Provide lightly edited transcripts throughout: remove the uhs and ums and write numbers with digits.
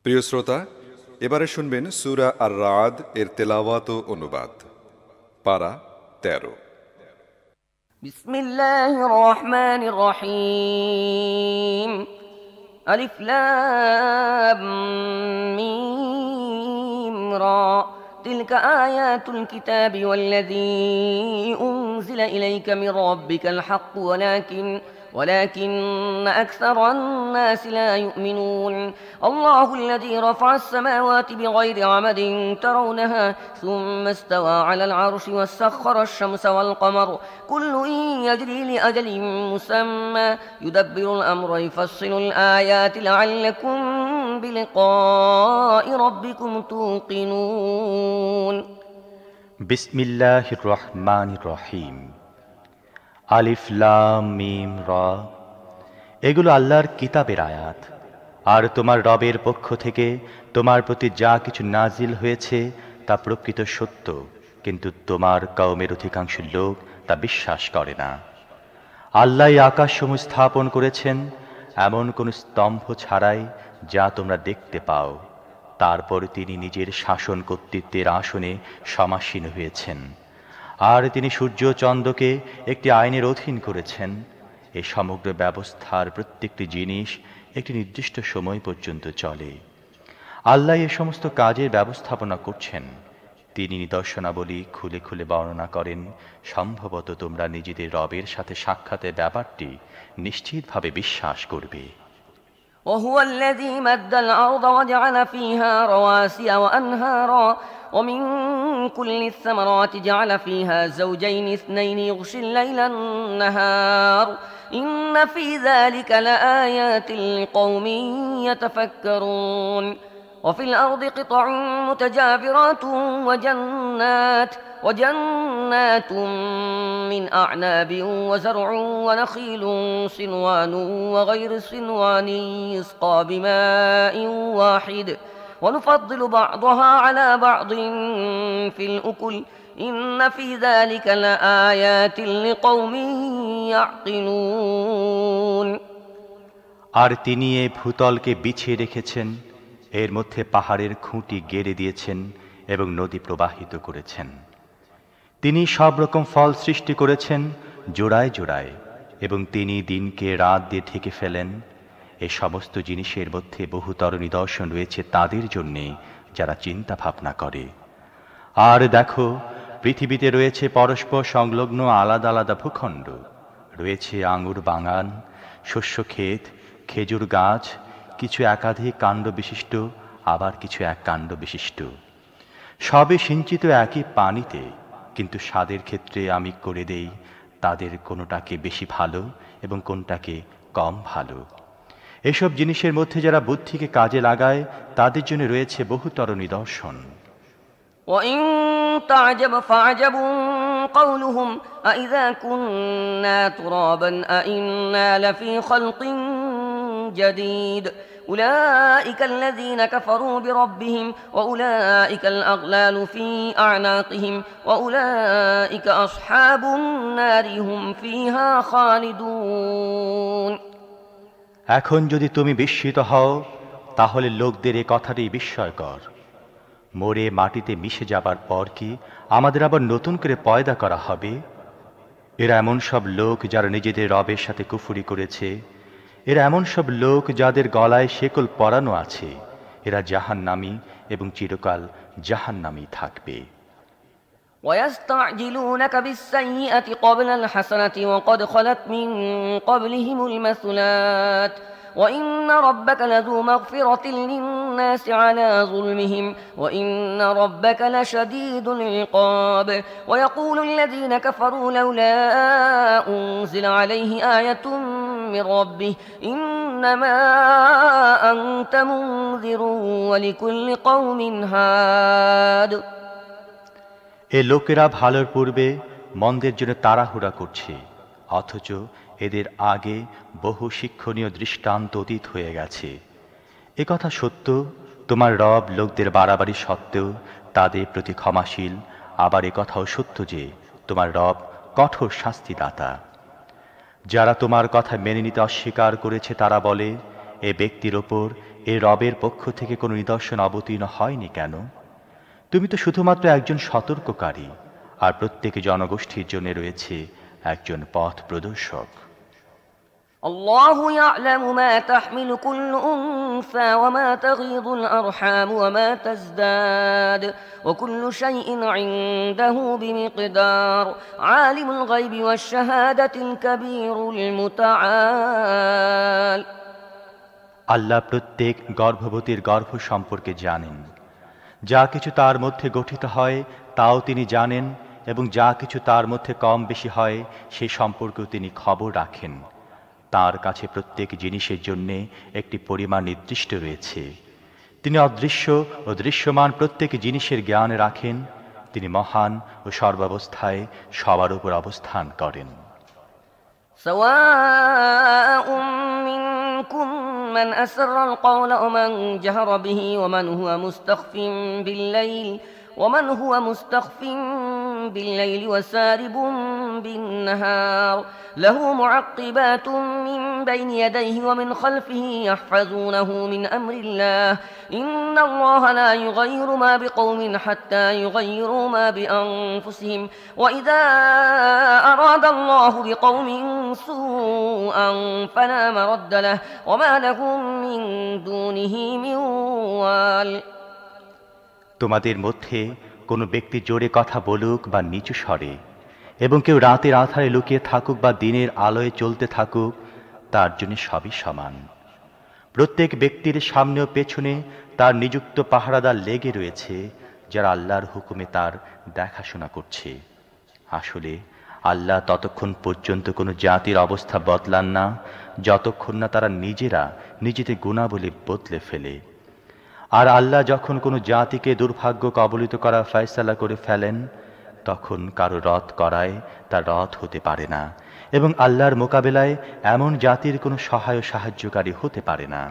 প্রিয় শ্রোতা, এবারে শুনবেন সূরা আর-রাদ এর তেলাওয়াত ও অনুবাদ। পারা ১৩। বিসমিল্লাহির রহমানির রহিম। আলিফ লাম মিম রা তিলকা আয়াতুল কিতাবি ওয়াল্লাযী উনজিলা ইলাইকা মির রাব্বিকাল হক ولكن أكثر الناس لا يؤمنون الله الذي رفع السماوات بغير عمد ترونها ثم استوى على العرش وسخر الشمس والقمر كل يجري لأجل مسمى يدبر الأمر يفصل الآيات لعلكم بلقاء ربكم توقنون بسم الله الرحمن الرحيم আলিফ লাম মিম রা। এগুলো আল্লাহর কিতাবের আয়াত, আর তোমার রবের পক্ষ থেকে তোমার প্রতি যা কিছু নাজিল হয়েছে তা প্রকৃত সত্য, কিন্তু তোমার কওমের অধিকাংশ লোক তা বিশ্বাস করে না। আল্লাহ আকাশসমূহ স্থাপন করেছেন এমন কোন স্তম্ভ ছাড়াই যা তোমরা দেখতে পাও। তারপর তিনি নিজের শাসন কর্তৃত্বের আসনে সমাসীন হয়েছেন, আর তিনি সূর্য চন্দ্রকে একটি আইনের অধীন করেছেন। এই সমগ্র ব্যবস্থার প্রত্যেকটি জিনিস একটি নির্দিষ্ট সময় পর্যন্ত চলে। আল্লাহ এ সমস্ত কাজের ব্যবস্থাপনা করছেন। তিনি নিদর্শনাবলী খুলে খুলে বর্ণনা করেন। সম্ভবত তোমরা নিজেদের রবের সাথে সাক্ষাতের ব্যাপারটি নিশ্চিতভাবে বিশ্বাস করবে। وهو الذي مد الأرض وجعل فيها رواسي وأنهارا ومن كل الثمرات جعل فيها زوجين اثنين يغشي الليل النهار إن في ذلك لآيات لقوم يتفكرون وفي الأرض قطع متجاورات وجنات من أعناب وزرع ونخيل صنوان وغير صنوان يسقى بماء واحد ونفضل بعضها على بعض في الأكل إن في ذلك لآيات لقوم يعقلون আর তিনি এই ভূতলকে বিছিয়ে রেখেছেন, এর মধ্যে পাহাড়ের খুঁটি গেড়ে দিয়েছেন এবং নদী প্রবাহিত করেছেন। তিনি সব রকম ফল সৃষ্টি করেছেন জোড়ায় জোড়ায়, এবং তিনি দিনকে রাত দিয়ে ঢেকে ফেলেন। এই সমস্ত জিনিসের মধ্যে বহুতর নিদর্শন রয়েছে তাদের জন্যে যারা চিন্তা ভাবনা করে। আর দেখো, পৃথিবীতে রয়েছে পরস্পর সংলগ্ন আলাদা আলাদা ভূখণ্ড, রয়েছে আঙুর বাগান, শস্য ক্ষেত, খেজুর গাছ, কিছু একাধিক কাণ্ড বিশিষ্ট, আবার কিছু এক কাণ্ড বিশিষ্ট। সবে সিঞ্চিত একই পানিতে, কিন্তু স্বাদের ক্ষেত্রে আমি করে দেই তাদের কোনোটাকে বেশি ভালো এবং কোনটাকে কম ভালো। এসব জিনিসের মধ্যে যারা বুদ্ধিকে কাজে লাগায় তাদের জন্য রয়েছে বহুতর নিদর্শন। وإن تعجب فعجب قولهم أإذا كنا ترابا أإنا لفي خلق جديد أولئك الذين كفروا بربهم وأولئك الأغلال في أعناقهم وأولئك أصحاب النار هم فيها خالدون এখন যদি তুমি বিস্মিত হও, তাহলে লোকদের এ কথাটি বিস্ময়কর। মরে মাটিতে মিশে যাবার পর কি আমাদের আবার নতুন করে পয়দা করা হবে? এরা এমন সব লোক যারা নিজেদের রবের সাথে কুফরি করেছে। এরা এমন সব লোক যাদের গলায় শেকল পরানো আছে। এরা জাহান্নামী এবং চিরকাল জাহান্নামী থাকবে। ويستعجلونك بالسيئة قبل الحسنة وقد خلت من قبلهم المثلات وإن ربك لذو مغفرة للناس على ظلمهم وإن ربك لشديد العقاب ويقول الذين كفروا لولا أنزل عليه آية من ربه إنما أنت منذر ولكل قوم هاد এ লোকেরা ভালোর পূর্বে মন্দের জন্য তাড়াহুড়া করছে, অথচ এদের আগে বহু শিক্ষণীয় দৃষ্টান্ত অতীত হয়ে গেছে। এ কথা সত্য, তোমার রব লোকদের বাড়াবাড়ি সত্ত্বেও তাদের প্রতি ক্ষমাশীল। আবার এ কথাও সত্য যে তোমার রব কঠোর শাস্তিদাতা। যারা তোমার কথা মেনে নিতে অস্বীকার করেছে তারা বলে, এ ব্যক্তির ওপর এই রবের পক্ষ থেকে কোনো নিদর্শন অবতীর্ণ হয়নি কেন? তুমি তো শুধুমাত্র একজন সতর্ককারী, আর প্রত্যেক জনগোষ্ঠীর জন্য রয়েছে একজন পথ প্রদর্শক। الله يعلم ما تحمل كل أنثى وما تغيض الأرحام وما تزداد وكل شيء عنده بمقدار عالم الغيب والشهادة الكبير المتعال। আল্লাহ প্রত্যেক গর্ভবতীর গর্ভ সম্পর্কে জানেন। যা কিছু তার মধ্যে গঠিত হয় তাও তিনি জানেন, এবং যা কিছু তার মধ্যে কম বেশি হয় সেই সম্পর্কেও তিনি খবর রাখেন। তার কাছে প্রত্যেক জিনিসের জন্য একটি পরিমাণ নির্দিষ্ট রয়েছে। তিনি অদৃশ্য ও দৃশ্যমান প্রত্যেক জিনিসের জ্ঞান রাখেন। তিনি মহান ও সর্বাবস্থায় সবার উপর অবস্থান করেন। سواء منكم من أسر القول ومن جهر به ومن هو مستخف بالليل وسارب بالنهار له معقبات من بين يديه ومن خلفه يحفظونه من أمر الله إن الله لا يغير ما بقوم حتى يغيروا ما بأنفسهم وإذا أراد الله بقوم سوءا فلا مرد له وما لهم من دونه من وال। তোমাদের মধ্যে কোনো ব্যক্তি জোরে কথা বলুক বা নিচু স্বরে, এবং কেউ রাতের আঁধারে লুকিয়ে থাকুক বা দিনের আলোয় চলতে থাকুক, তার জন্য সবই সমান। প্রত্যেক ব্যক্তির সামনে ও পেছনে তার নিযুক্ত পাহারাদার লেগে রয়েছে, যারা আল্লাহর হুকুমে তার দেখাশোনা করছে। আসলে আল্লাহ ততক্ষণ পর্যন্ত কোনো জাতির অবস্থা বদলান না, যতক্ষণ না তারা নিজেরা নিজেদের গুণাবলী বদলে ফেলে। আর আল্লাহ যখন কোনো জাতিকে দুর্ভাগ্য কবলিত করার ফয়সালা করে ফেলেন, তখন কারো রদ করায় তা রদ হতে পারে না, এবং আল্লাহর মোকাবেলায় এমন জাতির কোনো সহায় ও সাহায্যকারী হতে পারে না।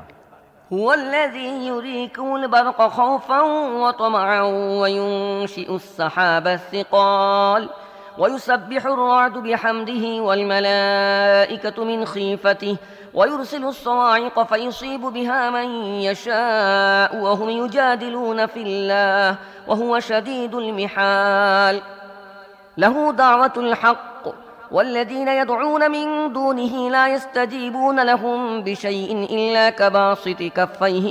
هو الذي يريكم البرق خوفا وطمعا وينشئ السحاب الثقال ويسبح الرعد بحمده والملائكة من خيفته ويرسل الصواعق فيصيب بها من يشاء وهم يجادلون في الله وهو شديد المحال له دعوة الحق والذين يدعون من دونه لا يستجيبون لهم بشيء إلا كباسط كفيه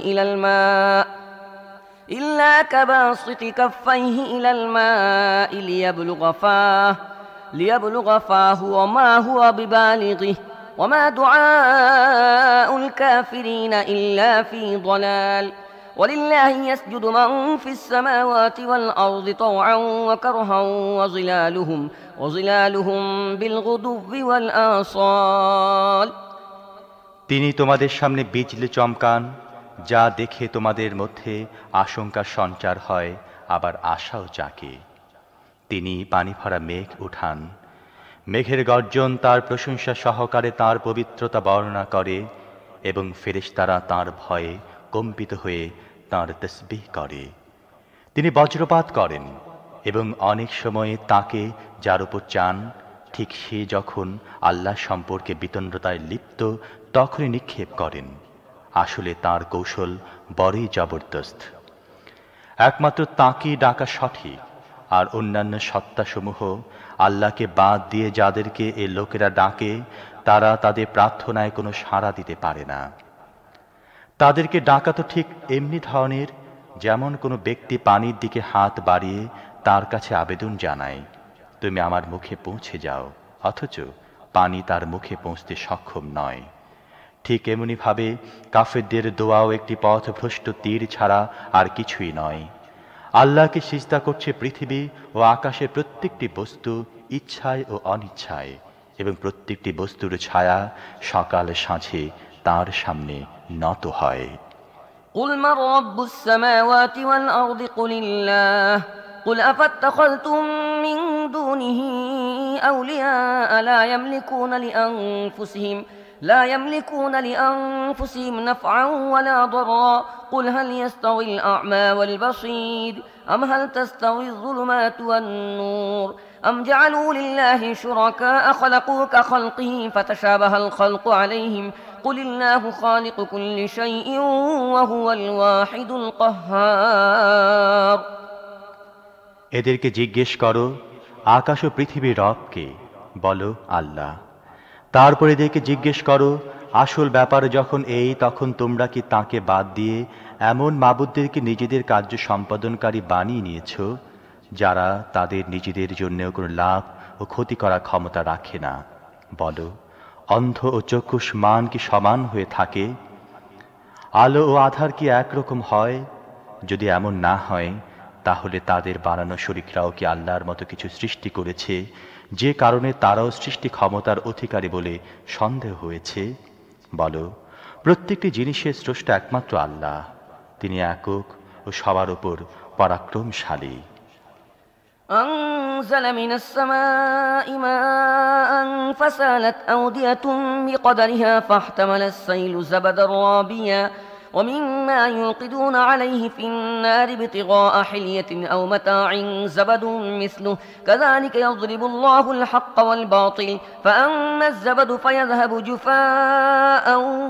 إلى الماء ليبلغ فاه وما هو ببالغه وما دعاء الكافرين إلا في ضلال ولله يسجد من في السماوات والأرض طوعا وكرها وظلالهم بالغدو والآصال। তিনি তোমাদের সামনে বিজলি চমকান, যা দেখে তোমাদের মধ্যে আশঙ্কার সঞ্চার হয়, আবার আশাও জাগে। তিনি পানি ভরা মেঘ উঠান, মেঘের গর্জন তার প্রশংসা সহকারে তার পবিত্রতা বর্ণনা করে, এবং ফেরেশতারা তার ভয়ে কম্পিত হয়ে তাঁর তাসবিহ করে। তিনি বজ্রপাত করেন, এবং অনেক সময় তাকে যার উপর চান, ঠিক সে যখন আল্লাহ সম্পর্কে বিতন্ডতায় লিপ্ত তখনই নিক্ষেপ করেন। আসলে তার কৌশল বড়ই জবরদস্ত। একমাত্র তাঁকেই ডাকা সঠিক, আর অন্যান্য সত্তাসমূহ আল্লাহকে বাদ দিয়ে যাদেরকে এ লোকেরা ডাকে, তারা তাদের প্রার্থনায় কোনো সাড়া দিতে পারে না। তাদেরকে ডাকা তো ঠিক এমনি ধরনের, যেমন কোনো ব্যক্তি পানির দিকে হাত বাড়িয়ে তার কাছে আবেদন জানায়, তুমি আমার মুখে পৌঁছে যাও, অথচ পানি তার মুখে পৌঁছতে সক্ষম নয়। ঠিক এমনিভাবে কাফেরদের দোয়াও একটি পথভ্রষ্ট তীর ছাড়া আর কিছুই নয়। আল্লাহকে সিজদা করছে পৃথিবী ও আকাশের প্রত্যেকটি বস্তু ইচ্ছায় ও অনিচ্ছায়, এবং প্রত্যেকটি বস্তুর ছায়া সকাল সাঁঝে তার সামনে নত হয়। قل من رب السماوات والأرض قل الله قل أفاتخذتم من دونه أولياء لا يملكون لأنفسهم نفعا ولا ضرا قل هل يستوي الأعمى والبصير أم هل تستوي الظلمات والنور أم جعلوا لله شركاء خلقوا كخلقه فتشابه الخلق عليهم قل الله خالق كل شيء وهو الواحد القهار এদেরকে জিজ্ঞেস করো আকাশ ও পৃথিবীর রবকে, বলো আল্লাহ। তারপর এদেরকে জিজ্ঞেস করো আসল ব্যাপার যখন এই, তখন তোমরা কি তাকে বাদ দিয়ে এমন মাবুদদেরকে নিজেদের কার্য সম্পাদনকারী বানিয়ে নিয়েছ, যারা তাদের নিজেদের জন্যও কোনো লাভ ও ক্ষতি করার ক্ষমতা রাখে না? বলো, অন্ধ ও চক্ষুষ মান কি সমান হয়ে থাকে? আলো ও আধার কি একরকম হয়? যদি এমন না হয়, তাহলে তাদের বানানো শরীকরাও কি আল্লাহর মতো কিছু সৃষ্টি করেছে, যে কারণে তারাও সৃষ্টি ক্ষমতার অধিকারী বলে সন্দেহ হয়েছে? বলো, প্রত্যেকটি জিনিসের স্রষ্টা একমাত্র আল্লাহ, তিনি একক ও সবার উপর পরাক্রমশালী। أنزل من السماء ماء فسالت أودية بقدرها فاحتمل السيل زبدا رابيا ومما يوقدون عليه في النار ابتغاء حلية أو متاع زبد مثله كذلك يضرب الله الحق والباطل فأما الزبد فيذهب جفاء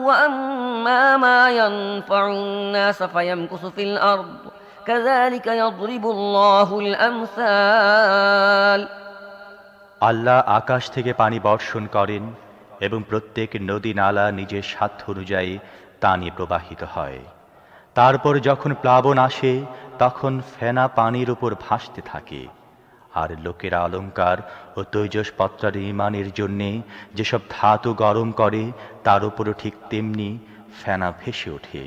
وأما ما ينفع الناس فيمكث في الأرض كذلك يضرب الله الأمثال আল্লাহ আকাশ থেকে পানি বর্ষণ করেন এবং প্রত্যেক নদী নালা নিজের সাধ্য অনুযায়ী তা নিয়ে প্রবাহিত হয়। তারপর যখন প্লাবন আসে, তখন ফেনা পানির উপর ভাসতে থাকে। আর লোকেরা অলংকার ও তৈজসপত্রাদি নির্মাণের জন্যে যেসব ধাতু গরম করে, তার উপরও ঠিক তেমনি ফেনা ভেসে ওঠে।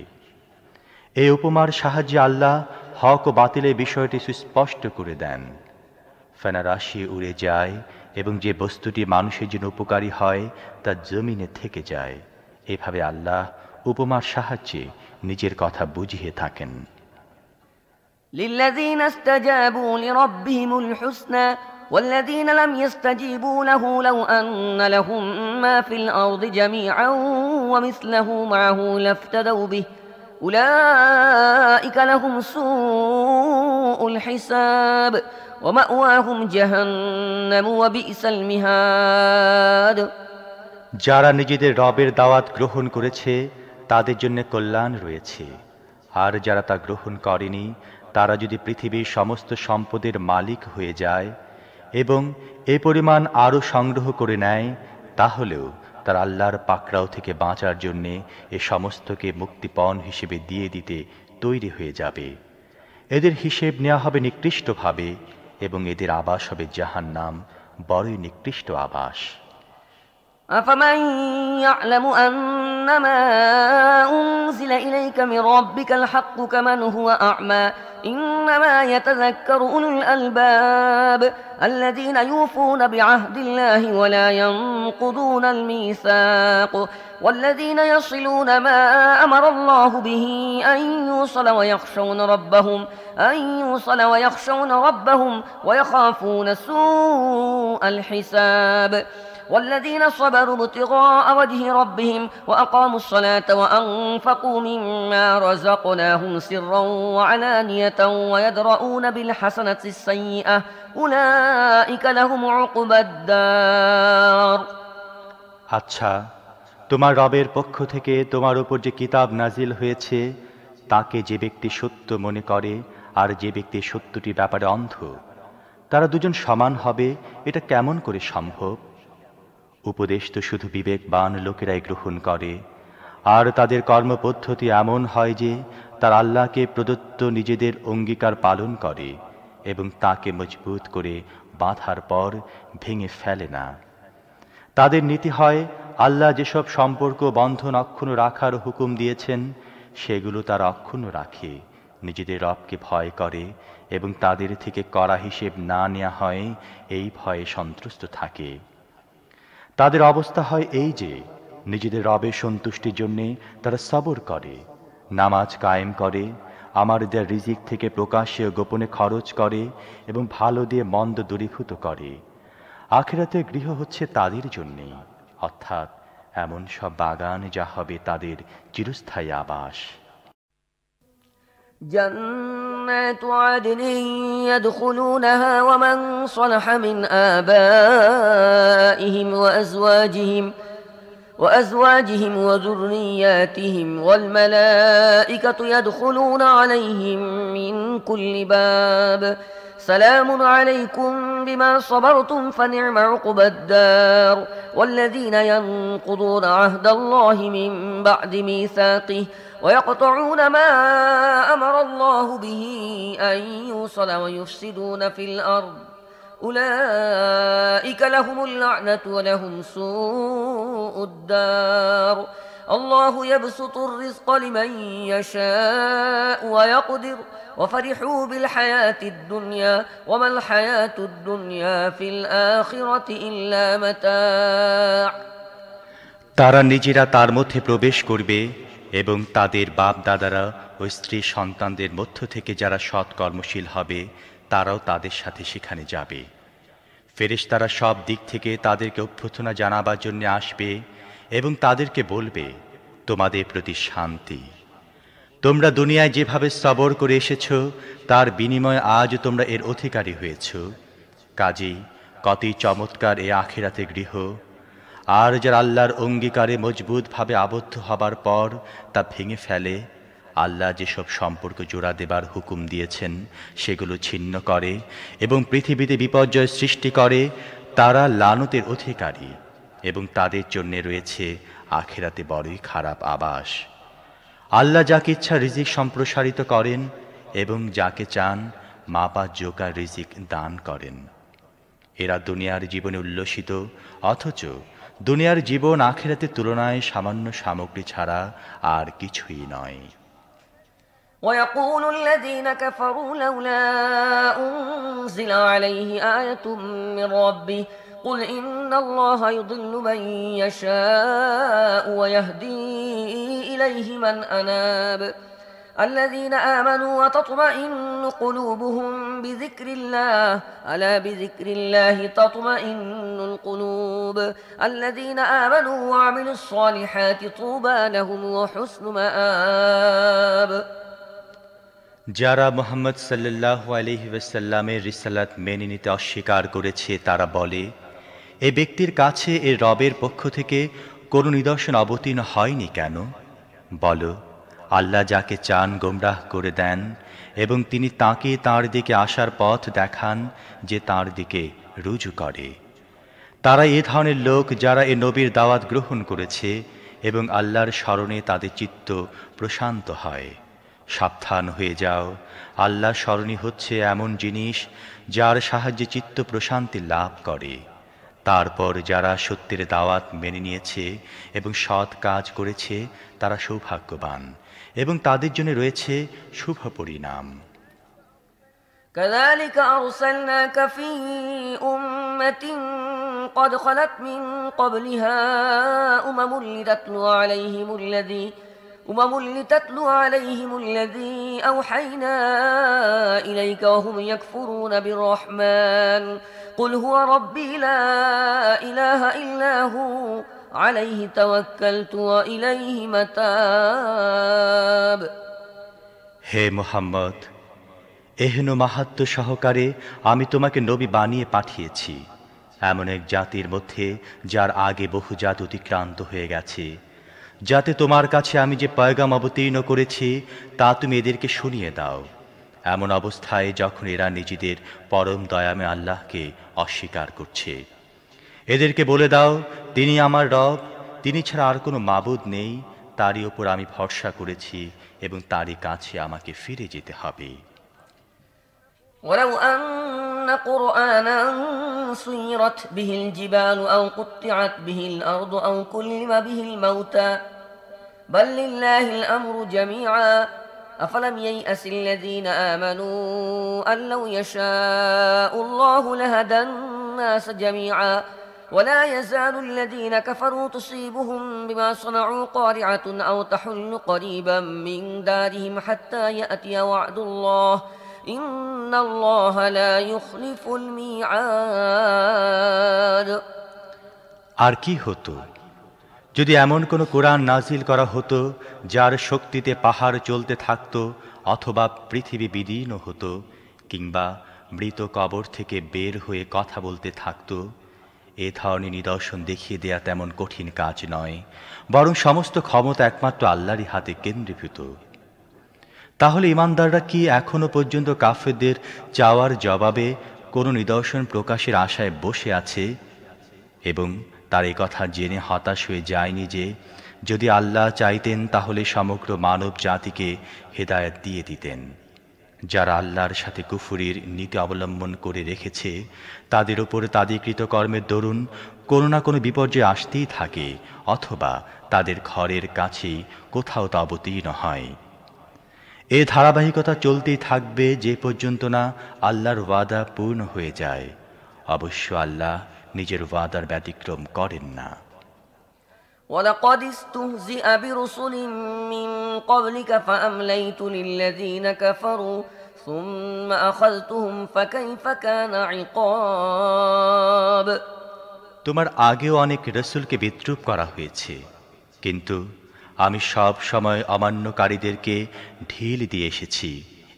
এই উপমার সাহায্যে আল্লাহ হক ও বাতিলের বিষয়টি সুস্পষ্ট করে দেন। ফেনা রাশি উড়ে যায় এবং যে বস্তুটি মানুষের জন্য উপকারী হয় তা জমিনে থেকে যায়। এভাবে আল্লাহ উপমার সাহায্যে নিজের কথা বুঝিয়ে থাকেন। للذين استجابوا لربهم الحسنى والذين لم يستجيبوا له لو أن لهم ما في الأرض جميعا ومثله معه لافتدوا به أولئك لهم سوء الحساب ومأواهم جهنم وبئس المهاد যারা নিজেদের রবের দাওয়াত গ্রহণ করেছে তাদের জন্য কল্যাণ রয়েছে, আর যারা তা গ্রহণ করেনি তারা যদি পৃথিবীর সমস্ত সম্পদের মালিক হয়ে যায় এবং এ পরিমাণ আরও সংগ্রহ করে নেয়, তাহলেও তার আল্লাহর পাকড়াও থেকে বাঁচার জন্যে এ সমস্তকে মুক্তিপণ হিসেবে দিয়ে দিতে তৈরি হয়ে যাবে। এদের হিসেব নেওয়া হবে নিকৃষ্টভাবে এবং এদের আবাস হবে জাহান্নাম, বড়ই নিকৃষ্ট আবাস। أفمن يعلم أنما أنزل إليك من ربك الحق كمن هو أعمى إنما يتذكر أولو الألباب الذين يوفون بعهد الله ولا ينقضون الميثاق والذين يصلون ما أمر الله به أن يوصل ويخشون ربهم ويخافون سوء الحساب والذين صبروا ابتغاء وجه ربهم وأقاموا الصلاة وأنفقوا مما رزقناهم سرا وعلانية ويدرؤون بالحسنة السيئة أولئك لهم عقبى الدار আচ্ছা, তোমার রবের পক্ষ থেকে তোমার উপর যে কিতাব নাজিল হয়েছে তাকে যে ব্যক্তি সত্য মনে করে আর যে ব্যক্তি সত্যটি ব্যাপারে অন্ধ, তারা দুজন সমান হবে, এটা কেমন করে সম্ভব? উপদেশ তো শুধু বিবেকবান লোকেরাই গ্রহণ করে, আর তাদের কর্মপদ্ধতি এমন হয় যে তার আল্লাহকে প্রদত্ত নিজেদের অঙ্গীকার পালন করে এবং তাকে মজবুত করে বাঁধার পর ভেঙে ফেলে না। তাদের নীতি হয় আল্লাহ যেসব সম্পর্ক বন্ধন অক্ষুণ্ণ রাখার হুকুম দিয়েছেন সেগুলো তারা অক্ষুণ্ণ রাখে, নিজেদের রবকে ভয় করে এবং তাদের থেকে কড়া হিসেব না নেওয়া হয় এই ভয়ে সন্তুষ্ট থাকে। তাদের অবস্থা হয় এই যে নিজেদের রবের সন্তুষ্টির জন্যে তারা সবর করে, নামাজ কায়েম করে, আমার দেয়া রিজিক থেকে প্রকাশ্যে ও গোপনে খরচ করে এবং ভালো দিয়ে মন্দ দূরীভূত করে। আখিরাতের গৃহ হচ্ছে তাদের জন্যেই, অর্থাৎ এমন সব বাগান যা হবে তাদের চিরস্থায়ী আবাস। جنات عدن يدخلونها ومن صلح من آبائهم وأزواجهم وذرياتهم والملائكة يدخلون عليهم من كل باب سلام عليكم بما صبرتم فنعم عقبى الدار والذين ينقضون عهد الله من بعد ميثاقه ويقطعون ما أمر الله به أن يوصل ويفسدون في الأرض أولئك لهم اللعنة ولهم سوء الدار الله يبسط الرزق لمن يشاء ويقدر وفرحوا بالحياة الدنيا وما الحياة الدنيا في الآخرة إلا متاع তারা নিজেরা তার মধ্যে প্রবেশ করবে এবং তাদের বাপ দাদারা ও স্ত্রী সন্তানদের মধ্য থেকে যারা সৎ কর্মশীল হবে তারাও তাদের সাথে সেখানে যাবে। ফেরেশতারা সব দিক থেকে তাদেরকে অভ্যর্থনা জানাবার জন্য আসবে এবং তাদেরকে বলবে, তোমাদের প্রতি শান্তি। তোমরা দুনিয়ায় যেভাবে সবর করে এসেছো তার বিনিময়ে আজ তোমরা এর অধিকারী হয়েছ। কাজেই কতই চমৎকার এ আখিরাতে গৃহ। আর যারা আল্লাহর অঙ্গীকারে মজবুতভাবে আবদ্ধ হবার পর তা ভেঙে ফেলে, আল্লাহ যেসব সম্পর্ক জোড়া দেবার হুকুম দিয়েছেন সেগুলো ছিন্ন করে এবং পৃথিবীতে বিপর্যয় সৃষ্টি করে, তারা লানতের অধিকারী এবং তাদের জন্য রয়েছে আখিরাতে বড়ই খারাপ আবাস। আল্লাহ যাকে ইচ্ছা রিজিক সম্প্রসারিত করেন এবং যাকে চান মাপা জোকা রিজিক দান করেন। এরা দুনিয়ার জীবনে উল্লসিত, অথচ দুনিয়ার জীবন আখিরাতের তুলনায় সামান্য সামগ্রী ছাড়া আর কিছুই নয়। ويقول الذين كفروا لولا أنزل عليه آية من ربه قل إن الله يضل من يشاء ويهدي إليه من أناب الذين آمنوا وتطمئن قلوبهم بذكر الله ألا بذكر الله تطمئن القلوب الذين آمنوا وعملوا الصالحات طوبى لهم وحسن مآب যারা মুহাম্মদ সাল্লাল্লাহু আলাইহি ওয়াসাল্লামের রিসালাত মেনে নিতে অস্বীকার করেছে তারা বলে, এই ব্যক্তির কাছে এর রবের পক্ষ থেকে কোনো নিদর্শন অবতীর্ণ হয়নি কেন? বলো, আল্লাহ যাকে চান গোমরাহ করে দেন এবং তিনি তাকে তাঁর দিকে আসার পথ দেখান যে তাঁর দিকে রুজু করে। তারা এ ধরনের লোক যারা এ নবীর দাওয়াত গ্রহণ করেছে এবং আল্লাহর স্মরণে তাদের চিত্ত প্রশান্ত হয়। সাবধান হয়ে যাও, আল্লাহ স্মরণই হচ্ছে এমন জিনিস যার সাহায্যে চিত্ত প্রশান্তি লাভ করে। তারপর যারা সত্যের দাওয়াত মেনে নিয়েছে এবং সৎ কাজ করেছে তারা সৌভাগ্যবান এবং তাদের জন্য রয়েছে শুভ পরিণাম। كذلك أرسلناك في أمة قد خلت من قبلها أمم لتتلو عليهم الذي أوحينا إليك وهم يكفرون بالرحمن قل هو ربي لا إله إلا هو عليه توكلت وإليه متاب হে মুহাম্মদ, এহেন মাহাত্ম্য সহকারে আমি তোমাকে নবী বানিয়ে পাঠিয়েছি এমন এক জাতির মধ্যে যার আগে বহু জাত অতিক্রান্ত হয়ে গেছে, যাতে তোমার কাছে আমি যে পয়গাম অবতীর্ণ করেছি তা তুমি এদেরকে শুনিয়ে দাও। এমন অবস্থায় যখন এরা নিজেদের পরম দয়ামে আল্লাহকে অস্বীকার করছে, এদেরকে বলে দাও, তিনি আমার রব, তিনি ছাড়া আর কোনো মাবুদ নেই, তারই ওপর আমি ভরসা করেছি এবং তারই কাছে আমাকে ফিরে যেতে হবে। ولو أن قرآنا سيرت به الجبال أو قطعت به الأرض أو كلم به الموتى بل لله الأمر جميعا أفلم ييأس الذين آمنوا أن لو يشاء الله لهدى الناس جميعا ولا يزال الذين كفروا تصيبهم بما صنعوا قارعة أو تحل قريبا من دارهم حتى يأتي وعد الله إن الله لا يخلف الميعاد আর কি হতো যদি এমন কোন কোরআন নাজিল করা হতো যার শক্তিতে পাহাড় চলতে থাকতো অথবা পৃথিবী বিদীর্ণ হতো কিংবা মৃত কবর থেকে বের হয়ে কথা বলতে থাকতো। এ ধরনের নিদর্শন দেখিয়ে দেয়া তেমন কঠিন কাজ নয়, বরং সমস্ত ক্ষমতা একমাত্র আল্লাহরই হাতে কেন্দ্রীভূত। তাহলে ইমানদাররা কি এখনো পর্যন্ত কাফেরদের চাওয়ার জবাবে কোনো নিদর্শন প্রকাশের আশায় বসে আছে এবং তার এই কথা জেনে হতাশ হয়ে যায়নি যে যদি আল্লাহ চাইতেন তাহলে সমগ্র মানব জাতিকে হেদায়েত দিয়ে দিতেন? যারা আল্লাহর সাথে কুফরির নীতি অবলম্বন করে রেখেছে তাদের উপরে তাদের কৃতকর্মের দরুন কোনো না কোনো বিপর্যয় আসতেই থাকে, অথবা তাদের ঘরের কাছেই কোথাও তা অবতীর্ণ হয়। এ ধারাবাহিকতা চলতেই থাকবে যে পর্যন্ত না আল্লাহর ওয়াদা পূর্ণ হয়ে যায়। অবশ্য আল্লাহ নিজের ওয়াদার ব্যতিক্রম করেন না। ولقد استهزئ برسل من قبلك فأمليت للذين كفروا ثم أخذتهم فكيف كان عقاب। তোমার আগেও অনেক রসুলকে বিদ্রূপ করা হয়েছে, কিন্তু আমি সব সময় অমান্যকারীদেরকে ঢিল দিয়ে এসেছি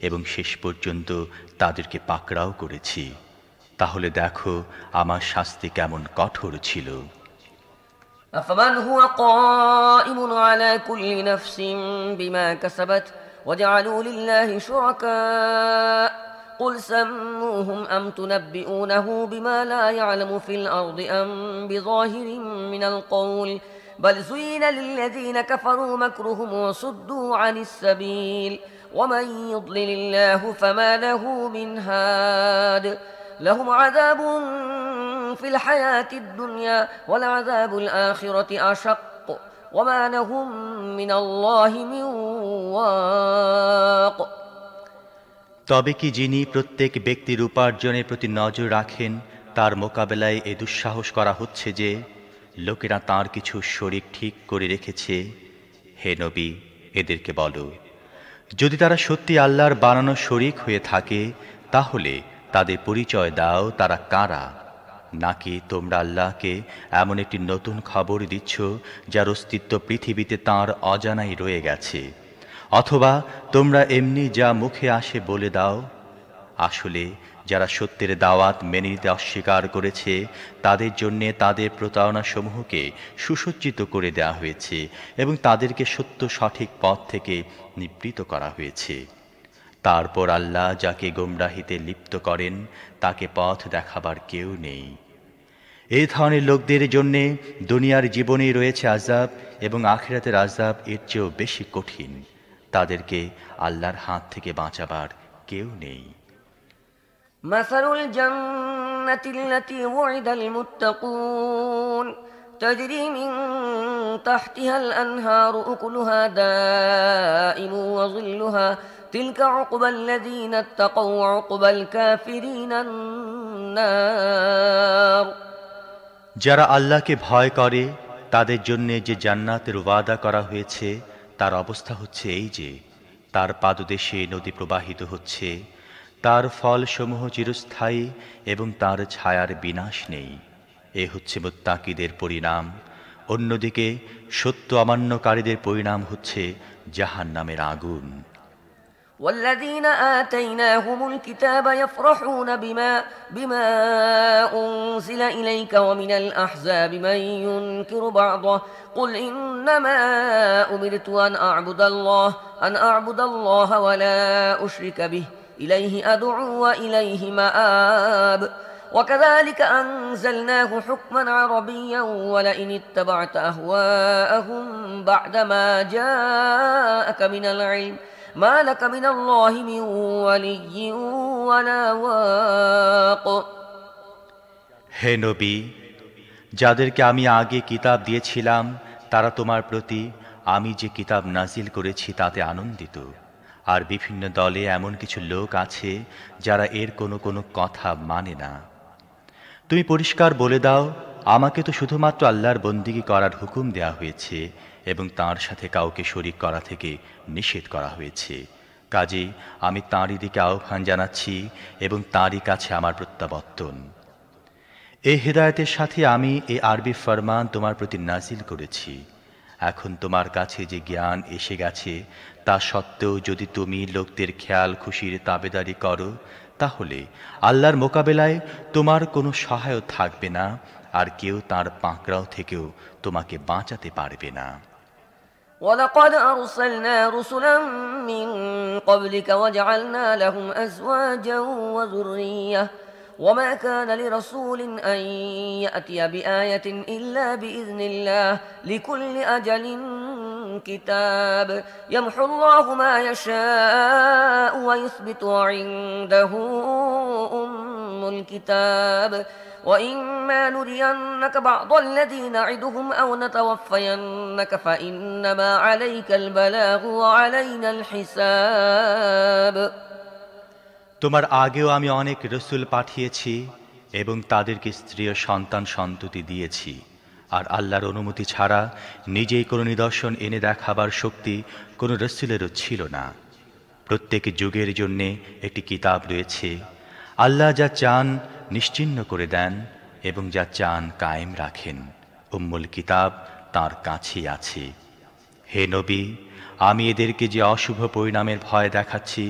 এবং শেষ পর্যন্ত তাদেরকে পাকড়াও করেছি। তাহলে দেখো আমার শাস্তি কেমন কঠোর ছিল। أفمن هو قائم على كل نفس بما كسبت وجعلوا لله شركاء قل سموهم أم تنبئونه بما لا يعلم في الأرض أم بظاهر من القول بل زين للذين كفروا مكرهم وصدوا عن السبيل ومن يضلل الله فما له من هاد لهم عذاب في الحياة الدنيا ولعذاب الآخرة أشق وما لهم من الله من واق। তবে কি যিনি প্রত্যেক ব্যক্তির উপার্জনের প্রতি নজর রাখেন তার মোকাবেলায় এ দুঃসাহস করা হচ্ছে যে লোকেরা তার কিছু শরীক ঠিক করে রেখেছে? হে নবী, এদেরকে বলো, যদি তারা সত্যি আল্লাহর বানানো শরীক হয়ে থাকে তাহলে তাদের পরিচয় দাও তারা কারা। নাকি তোমরা আল্লাহকে এমন একটি নতুন খবর দিচ্ছ যার অস্তিত্ব পৃথিবীতে তাঁর অজানাই রয়ে গেছে, অথবা তোমরা এমনি যা মুখে আসে বলে দাও? আসলে যারা সত্যের দাওয়াত মেনে নিতে অস্বীকার করেছে তাদের জন্যে তাদের প্রতারণাসমূহকে সুসজ্জিত করে দেওয়া হয়েছে এবং তাদেরকে সত্য সঠিক পথ থেকে নিবৃত করা হয়েছে। তারপর আল্লাহ যাকে গোমরাহিতে লিপ্ত করেন তাকে পথ দেখাবার কেউ নেই। এই ধরনের লোকদের জন্যে দুনিয়ার জীবনেই রয়েছে আযাব এবং আখিরাতের আযাব এর চেয়েও বেশি কঠিন। তাদেরকে আল্লাহর হাত থেকে বাঁচাবার কেউ নেই। مثل الجنة التي وعد المتقون تجري من تحتها الأنهار أكلها دائم وظلها تلك عقبى الذين اتقوا وعقبى الكافرين النار। যারা আল্লাহকে ভয় করে তাদের জন্য যে জান্নাতের ওয়াদা করা হয়েছে তার অবস্থা হচ্ছে এই যে তার পাদদেশে নদী প্রবাহিত হচ্ছে, তার ফলসমূহ চিরস্থায়ী এবং তার ছায়ার বিনাশ নেই। এ হচ্ছে মুত্তাকিদের পরিণাম। অন্যদিকে সত্য অমান্যকারীদের পরিণাম হচ্ছে জাহান্নামের আগুন। والذين آتيناهم الكتاب يفرحون بما أنزل إليك ومن الأحزاب من ينكر بعضه قل إنما أمرت أن أعبد الله ولا أشرك به إليه أدعو وإليه مآب وكذلك أنزلناه حكما عربيا ولئن اتبعت أهواءهم بعدما جاءك من العلم ما لك من الله من ولي ولا واق। হে নবী, যাদেরকে আমি আগে কিতাব দিয়েছিলাম তারা তোমার প্রতি আমি যে কিতাব নাজিল করেছি তাতে আনন্দিত। আর বিভিন্ন দলে এমন কিছু লোক আছে যারা এর কোনো কোনো কথা মানে না। তুমি পরিষ্কার বলে দাও, আমাকে তো শুধুমাত্র আল্লাহর বন্দিগি করার হুকুম দেয়া হয়েছে এবং তাঁর সাথে কাউকে শরীক করা থেকে নিষেধ করা হয়েছে। কাজেই আমি তাঁরই দিকে আহ্বান জানাচ্ছি এবং তাঁরই কাছে আমার প্রত্যাবর্তন। এই হেদায়েতের সাথে আমি এই আরবি ফরমান তোমার প্রতি নাজিল করেছি। এখন তোমার কাছে যে জ্ঞান এসে গেছে তা সত্ত্বেও যদি তুমি লোকদের খেয়াল খুশির তাবেদারি করো তাহলে আল্লাহর মোকাবেলায় তোমার কোনো সহায়ক থাকবে না আর কেউ তার পাকড়াও থেকেও তোমাকে বাঁচাতে পারবে না। ولقد أرسلنا رسلا من قبلك وجعلنا لهم أزواجا وذرية وما كان لرسول أن يأتي بآية إلا بإذن الله لكل أجل كتاب يمحو الله ما يشاء ويثبت وعنده أم الكتاب وإما نرينك بعض الذي نعدهم أو نتوفينك فإنما عليك البلاغ وعلينا الحساب। তোমার আগেও আমি অনেক রসুল পাঠিয়েছি এবং তাদেরকে স্ত্রী ও সন্তান সন্ততি দিয়েছি, আর আল্লাহর অনুমতি ছাড়া নিজেই কোনো নিদর্শন এনে দেখাবার শক্তি কোনো রসুলেরও ছিল না। প্রত্যেক যুগের জন্যে একটি কিতাব রয়েছে। আল্লাহ যা চান নিশ্চিহ্ন করে দেন এবং যা চান কায়েম রাখেন। উম্মুল কিতাব তার কাছেই আছে। হে নবী, আমি এদেরকে যে অশুভ পরিণামের ভয় দেখাচ্ছি,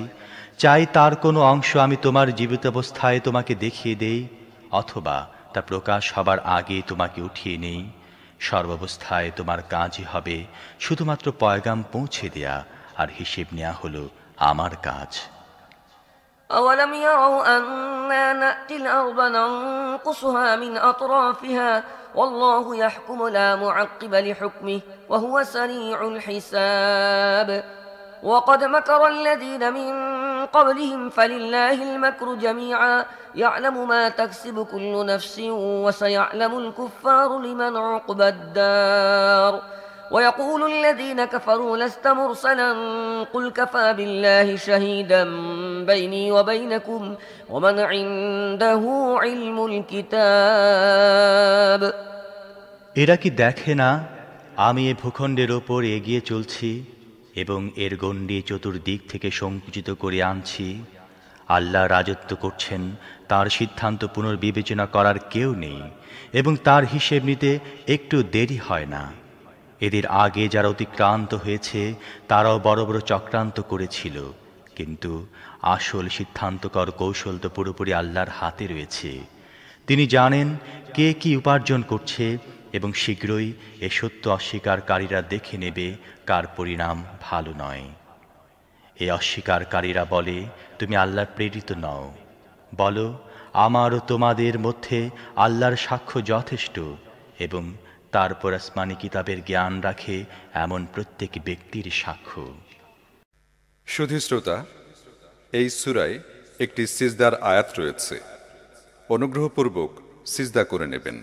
চাই তার কোনো অংশ আমি তোমার জীবিতাবস্থায় তোমাকে দেখিয়ে দেই, অথবা তা প্রকাশ হবার আগে তোমাকে উঠিয়ে নেই। সর্বাবস্থায় তোমার কাজই হবে শুধুমাত্র পয়গাম পৌঁছে দেয়া, আর হিসেব নেওয়া হলো আমার কাজ। أولم يروا أنا نأتي الأرض ننقصها من أطرافها والله يحكم لا معقب لحكمه وهو سريع الحساب وقد مكر الذين من قبلهم فلله المكر جميعا يعلم ما تكسب كل نفس وسيعلم الكفار لمن عقبى الدار ويقول الذين كفروا لست مرسلا قل كفى بالله شهيدا بيني وبينكم ومن عنده علم الكتاب। এরা কি দেখে না আমি এ ভূখণ্ডের ওপর এগিয়ে চলছি এবং এর গণ্ডি চতুর্দিক থেকে সংকুচিত করে আনছি? আল্লাহ রাজত্ব করছেন, তার সিদ্ধান্ত পুনর্বিবেচনা করার কেউ নেই এবং তার হিসেব নিতে একটু দেরি হয় না। এদের আগে যারা অতিক্রান্ত হয়েছে তারাও বড় বড় চক্রান্ত করেছিল, কিন্তু আসল সিদ্ধান্তকর কৌশল তো পুরোপুরি আল্লাহর হাতে রয়েছে। তিনি জানেন কে কি উপার্জন করছে এবং শীঘ্রই এ সত্য অস্বীকারীরা দেখে নেবে কার পরিণাম ভালো নয়। এ অস্বীকারীরা বলে, তুমি আল্লাহর প্রেরিত নও। বলো, আমার ও তোমাদের মধ্যে আল্লাহর সাক্ষ্য যথেষ্ট, এবং তারপর আসমানি কিতাবের জ্ঞান রাখে এমন প্রত্যেক ব্যক্তির সাক্ষ্য। শুধু শ্রোতা, এই সূরায় একটি সিজদার আয়াত রয়েছে। অনুগ্রহপূর্বক সিজদা করে নেবেন।